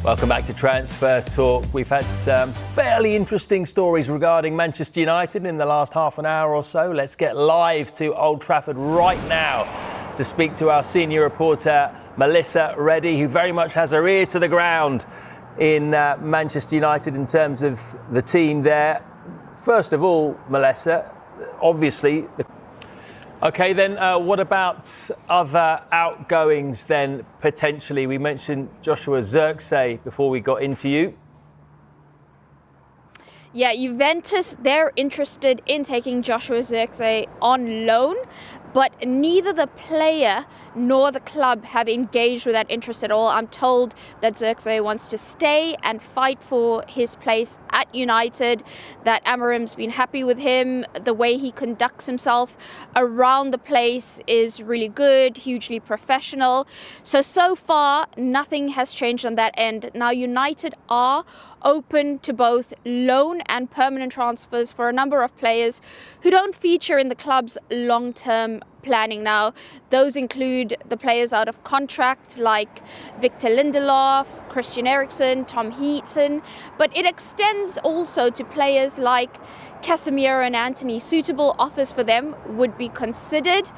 Welcome back to Transfer Talk. We've had some fairly interesting stories regarding Manchester United in the last half an hour or so. Let's get live to Old Trafford right now to speak to our senior reporter, Melissa Reddy, who very much has her ear to the ground in Manchester United in terms of the team there. First of all, Melissa, obviously... OK, then what about other outgoings then, potentially? We mentioned Joshua Zirkzee before we got into you. Yeah, Juventus, they're interested in taking Joshua Zirkzee on loan, but neither the player nor the club have engaged with that interest at all. I'm told that Zirkzee wants to stay and fight for his place at United, that Amorim's been happy with him. The way he conducts himself around the place is really good, hugely professional. So far, nothing has changed on that end. Now, United are open to both loan and permanent transfers for a number of players who don't feature in the club's long-term planning now. Those include the players out of contract like Victor Lindelof, Christian Eriksen, Tom Heaton, but it extends also to players like Casemiro and Antony. Suitable offers for them would be considered.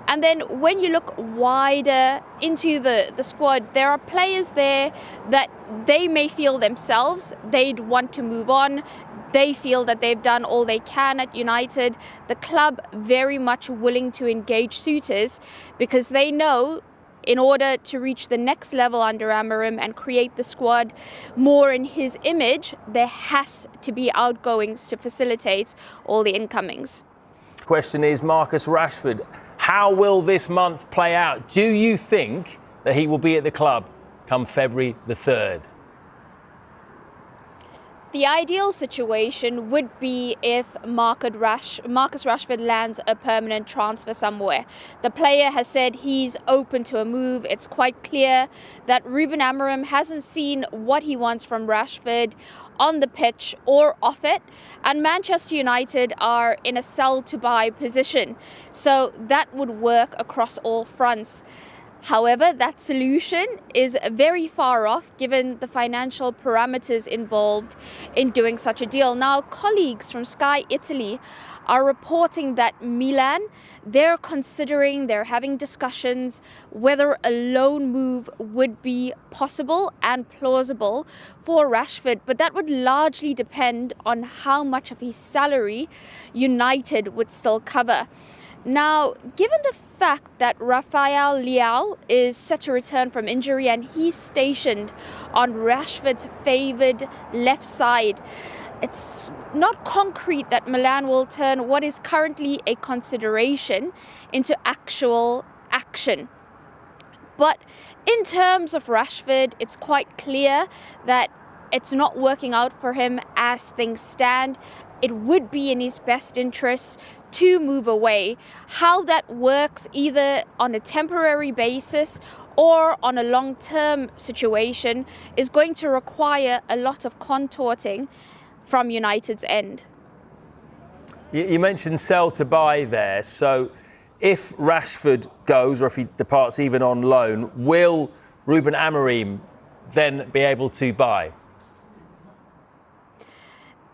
And then when you look wider into the squad, there are players there that they may feel themselves they'd want to move on. They feel that they've done all they can at United. The club very much willing to engage suitors because they know in order to reach the next level under Amorim and create the squad more in his image, there has to be outgoings to facilitate all the incomings. Question is, Marcus Rashford, how will this month play out? Do you think that he will be at the club come February the 3rd? The ideal situation would be if Marcus Rashford lands a permanent transfer somewhere. The player has said he's open to a move. It's quite clear that Ruben Amorim hasn't seen what he wants from Rashford on the pitch or off it, and Manchester United are in a sell to buy position, so that would work across all fronts. However, that solution is very far off given the financial parameters involved in doing such a deal. Now, colleagues from Sky Italy are reporting that Milan, they're having discussions whether a loan move would be possible and plausible for Rashford, but that would largely depend on how much of his salary United would still cover. Now, given the fact that Rafael Leao is set to return from injury and he's stationed on Rashford's favoured left side, it's not concrete that Milan will turn what is currently a consideration into actual action. But in terms of Rashford, it's quite clear that it's not working out for him as things stand. It would be in his best interest to move away. How that works either on a temporary basis or on a long-term situation is going to require a lot of contorting from United's end. You mentioned sell to buy there. So if Rashford goes or if he departs even on loan, will Ruben Amorim then be able to buy?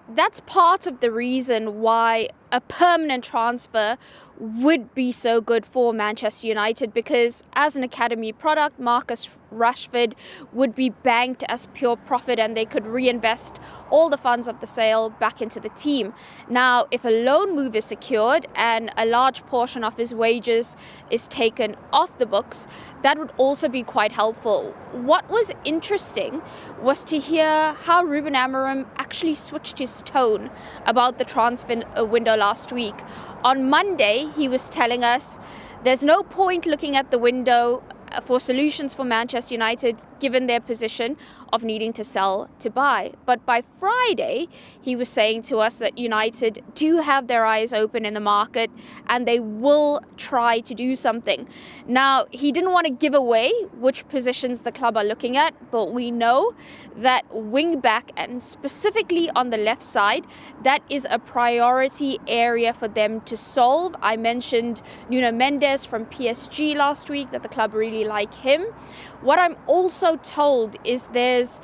That's part of the reason why a permanent transfer would be so good for Manchester United, because as an academy product, Marcus Rashford would be banked as pure profit and they could reinvest all the funds of the sale back into the team. Now, if a loan move is secured and a large portion of his wages is taken off the books, that would also be quite helpful. What was interesting was to hear how Ruben Amorim actually switched his tone about the transfer window last week. On Monday, he was telling us there's no point looking at the window for solutions for Manchester United given their position of needing to sell to buy. But by Friday, he was saying to us that United do have their eyes open in the market and they will try to do something. Now, he didn't want to give away which positions the club are looking at, but we know that wing back and specifically on the left side, that is a priority area for them to solve. I mentioned Nuno Mendes from PSG last week that the club really really like him. What I'm also told is there's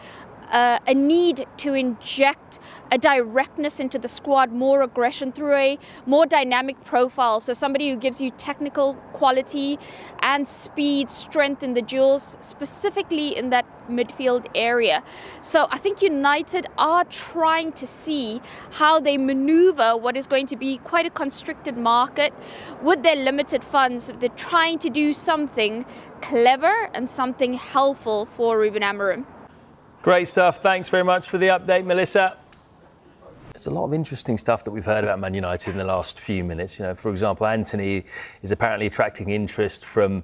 a need to inject a directness into the squad, more aggression through a more dynamic profile. So somebody who gives you technical quality and speed, strength in the duels, specifically in that midfield area. So I think United are trying to see how they maneuver what is going to be quite a constricted market with their limited funds. They're trying to do something clever and something helpful for Ruben Amorim. Great stuff. Thanks very much for the update, Melissa. There's a lot of interesting stuff that we've heard about Man United in the last few minutes. You know, for example, Anthony is apparently attracting interest from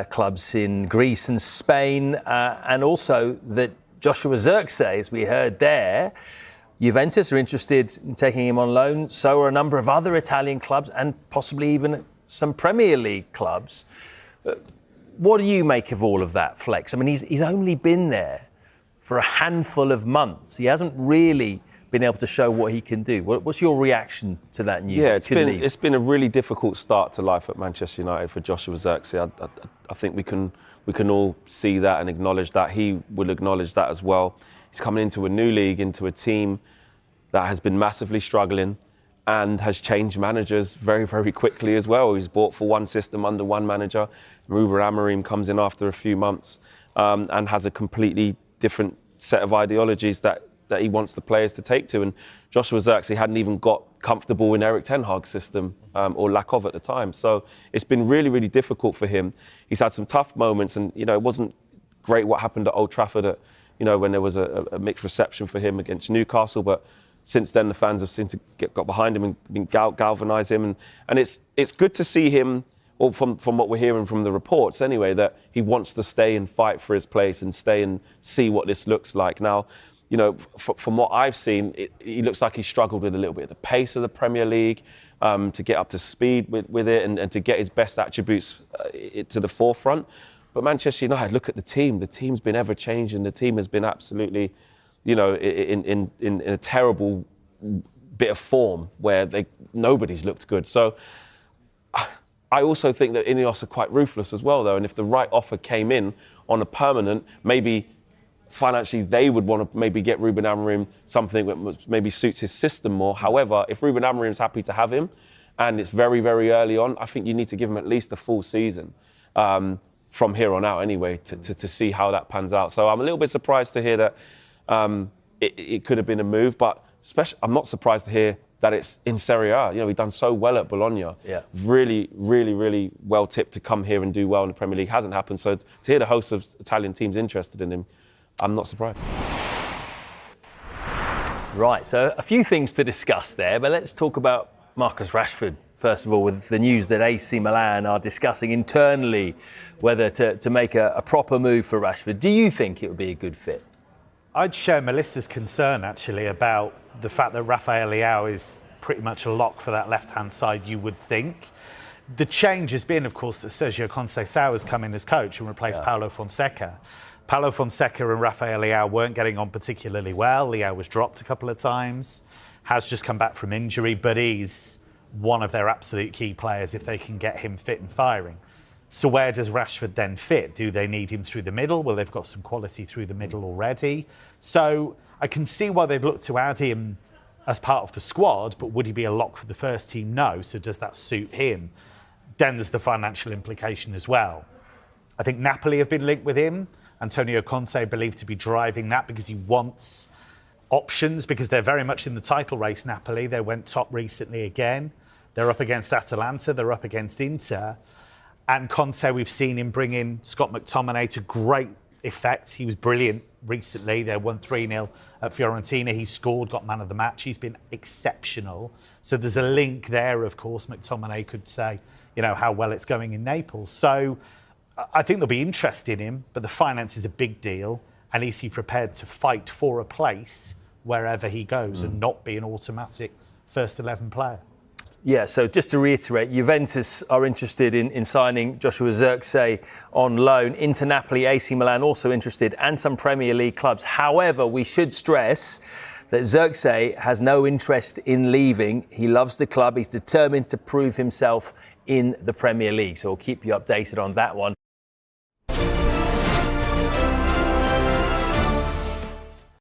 clubs in Greece and Spain, and also that Joshua Zirkzee, as we heard there, Juventus are interested in taking him on loan. So are a number of other Italian clubs and possibly even some Premier League clubs. What do you make of all of that, Flex? I mean, he's only been there for a handful of months. He hasn't really been able to show what he can do. What's your reaction to that news? Yeah, it's been a really difficult start to life at Manchester United for Joshua Zirkzee. I think we can all see that and acknowledge that. He will acknowledge that as well. He's coming into a new league, into a team that has been massively struggling and has changed managers very, very quickly as well. He's bought for one system under one manager. Ruben Amorim comes in after a few months and has a completely different set of ideologies that he wants the players to take to. And Joshua Zirkzee hadn't even got comfortable in Eric Ten Hag's system, or lack of at the time. So it's been really, really difficult for him. He's had some tough moments, and it wasn't great what happened at Old Trafford when there was a mixed reception for him against Newcastle. But since then, the fans have seemed to got behind him and been galvanise him. And it's good to see him, or from what we're hearing from the reports anyway, that he wants to stay and fight for his place and stay and see what this looks like. Now, from what I've seen, he looks like he struggled with a little bit of the pace of the Premier League, to get up to speed with it and to get his best attributes to the forefront. But Manchester United, look at the team. The team's been ever-changing. The team has been absolutely, in a terrible bit of form where nobody's looked good. So I also think that Ineos are quite ruthless as well, though. And if the right offer came in on a permanent, maybe financially they would want to maybe get Ruben Amorim something that maybe suits his system more. However, if Ruben Amorim's happy to have him and it's very, very early on, I think you need to give him at least a full season from here on out anyway to see how that pans out. So I'm a little bit surprised to hear that it could have been a move, but I'm not surprised to hear that it's in Serie A. We've done so well at Bologna. Yeah. Really, really, really well tipped to come here and do well in the Premier League. Hasn't happened. So to hear the host of Italian teams interested in him, I'm not surprised. Right, so a few things to discuss there, but let's talk about Marcus Rashford. First of all, with the news that AC Milan are discussing internally whether to make a proper move for Rashford. Do you think it would be a good fit? I'd share Melissa's concern, actually, about the fact that Rafael Leao is pretty much a lock for that left-hand side, you would think. The change has been, of course, that Sergio Conceição has come in as coach and replaced Paulo Fonseca. Paulo Fonseca and Rafael Leao weren't getting on particularly well. Leao was dropped a couple of times, has just come back from injury, but he's one of their absolute key players if they can get him fit and firing. So where does Rashford then fit? Do they need him through the middle? Well, they've got some quality through the middle already. So I can see why they'd look to add him as part of the squad, but would he be a lock for the first team? No. So does that suit him? Then there's the financial implication as well. I think Napoli have been linked with him. Antonio Conte believed to be driving that because he wants options, because they're very much in the title race, Napoli. They went top recently again. They're up against Atalanta. They're up against Inter. And Conte, we've seen him bring in Scott McTominay to great effect. He was brilliant recently. They won 3-0 at Fiorentina. He scored, got man of the match. He's been exceptional. So there's a link there, of course. McTominay could say, how well it's going in Naples. So I think there'll be interest in him, but the finance is a big deal. And is he prepared to fight for a place wherever he goes and not be an automatic first 11 player? Yeah, so just to reiterate, Juventus are interested in signing Joshua Zirkzee on loan. Inter Napoli, AC Milan also interested, and some Premier League clubs. However, we should stress that Zirkzee has no interest in leaving. He loves the club. He's determined to prove himself in the Premier League. So we'll keep you updated on that one.